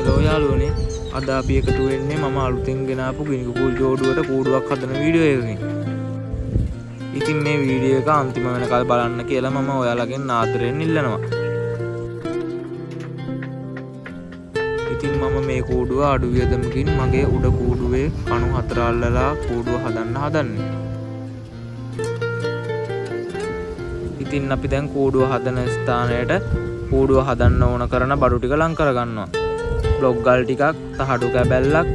Hello යාළුවනේ, අද අපි එකතු වෙන්නේ මම අලුතෙන් ගෙනාපු ගිනි කුකුල් ජෝඩුවට කූඩුවක් හදන වීඩියෝ එකකින්. ඉතින් මේ වීඩියෝ එක අන්තිම වෙනකල් බලන්න කියලා මම ඔයාලගෙන් ආදරයෙන් ඉල්ලනවා. ඉතින් මම මේ කූඩුව අඩු වියදමකින් මගේ උඩ කූඩුවේ කණු 4 අල්ලලා කූඩුව හදන්න හදන්නේ. ඉතින් අපි දැන් කූඩුව හදන ස්ථානයට කූඩුව හදන්න ඕන කරන බඩු ටික ලං කරගන්නවා. බ්ලොක් ගල් ටිකක්, තහඩු කැබැල්ලක්,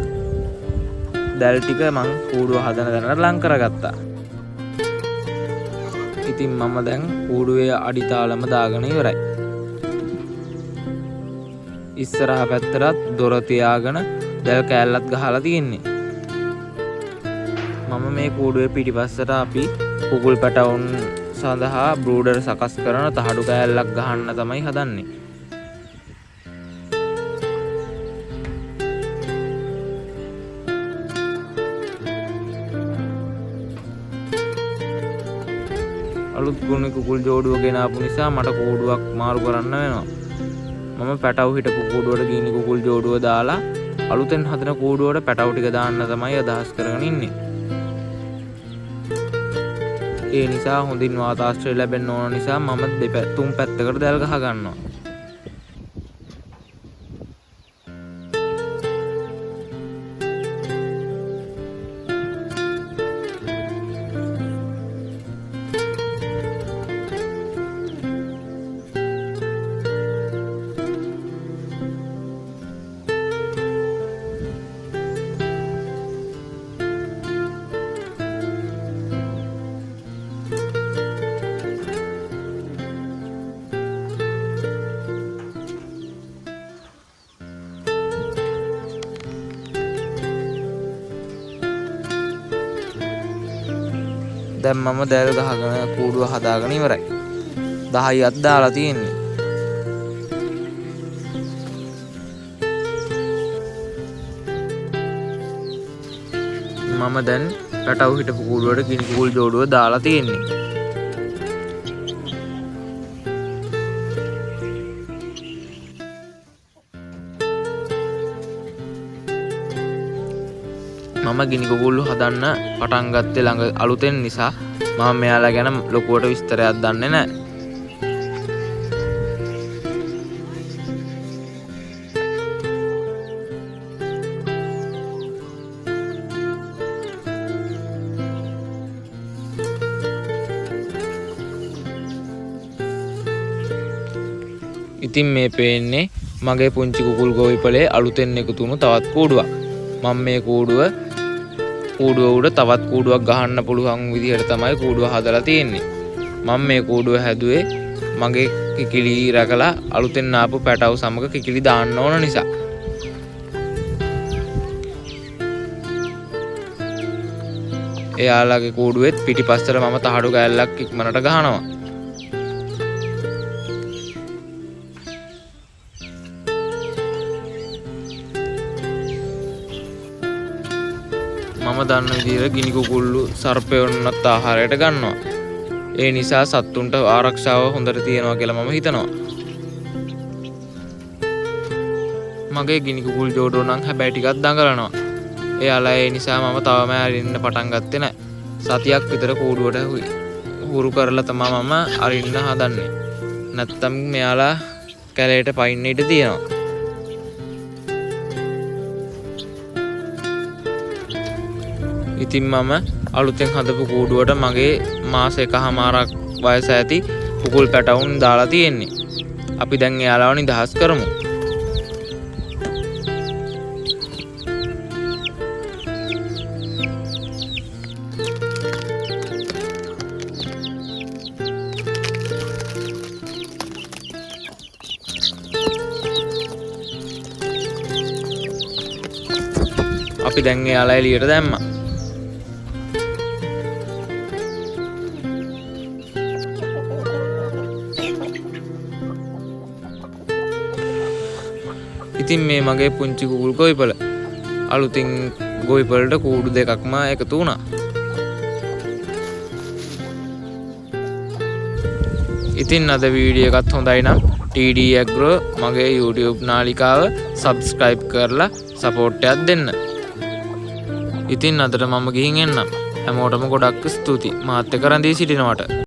දැල් ටික මං කූඩුව හදන තැනට ලං කරගත්තා. ඉතින් මම දැන් කූඩුවේ අඩිතාලම දාගෙන ඉවරයි. ඉස්සරහ පැත්තට දොර තියාගෙන දැල් කෑල්ලත් ගහලා තියෙන්නේ. මම මේ කූඩුවේ පිටිපස්සට අපි කුකුල් පැටවුන් සඳහා බ්‍රූඩර් සකස් කරන තහඩු කෑල්ලක් ගහන්න තමයි හදන්නේ. අලුත් ගුණි කුකුල් ජෝඩුව ගෙනාපු නිසා මට කූඩුවක් මාරු කරන්න වෙනවා. මම පැටව හිටපු කූඩුවට ගිනි කුකුල් ජෝඩුව දාලා අලුතෙන් හදන කූඩුවට පැටව ටික දාන්න තමයි අදහස් කරගෙන ඉන්නේ. ඒ නිසා හොඳින් වාතාශ්‍රය ලැබෙන්න ඕන නිසා මම තුන් පැත්තකට දැල් ගහ ගන්නවා. දැන් මම දැල් ගහගෙන කූඩුව හදාගෙන ඉවරයි. 10ක් දාලා තියෙන්නේ. මම දැන් පැටව හිටපු කූඩුවට ගිනි කුකුල් ජෝඩුව දාලා තියෙන්නේ. මම ගිනි කුකුල්ලු හදන්න පටන් ගත්තේ ළඟ අලුතෙන් නිසා මම මෙයාලා ගැන ලොකුවට විස්තරයක් දන්නේ නැහැ. ඉතින් මේ පේන්නේ මගේ පුංචි කුකුල් ගොවිපලේ අලුතෙන් එකතු වුණු තවත් කූඩුවක්. මම මේ කූඩුව උඩ තවත් කූඩුවක් ගහන්න පුළුවන් විදිහට තමයි කූඩුව හදලා තියෙන්නේ. මම මේ කූඩුව හැදුවේ මගේ කිකිලි රැකලා අලුතෙන් ආපු පැටව සමග කිකිලි දාන්න ඕන නිසා. එයාලගේ කූඩුවෙත් පිටිපස්සට මම තහඩු කෑල්ලක් ඉක්මනට ගහනවා. මම දන්න විදිහට ගිනි කුකුල්ලු සර්පයන්වත් ආහාරයට ගන්නවා. ඒ නිසා සත්තුන්ට ආරක්ෂාව හොඳට තියෙනවා කියලා මම හිතනවා. මගේ ගිනි කුකුල් ජෝඩුව නම් හැබැයි ටිකක් දඟලනවා. එයාලා ඒ නිසා මම තවම අරින්න පටන් ගත්තේ නැහැ. සතියක් විතර කූඩුවට හුරු කරලා තමයි මම අරින්න හදන්නේ. නැත්තම් මෙයාලා කැලේට පයින්න ඉඩ තියෙනවා. ඉතින් මම අලුතෙන් හදපු කූඩුවට මගේ මාස 1කමාරක් වයස ඇති කුකුල් පැටවුන් දාලා තියෙන්නේ. අපි දැන් එයාලව නිදහස් කරමු. අපි දැන් එයාලා එළියට දැම්මා. ඉතින් මේ මගේ පුංචි කුකුල් ගොවිපල අලුතින් ගොවිපලට කූඩු දෙකක්ම එකතු වුණා. ඉතින් අද වීඩියෝ එකත් හොඳයි නම් TD Agro මගේ YouTube නාලිකාව subscribe කරලා support එකක් දෙන්න. ඉතින් අදට මම ගිහින් එන්නම්. හැමෝටම ගොඩක් ස්තුතියි මාත් එක්ක රැඳී සිටිනවට.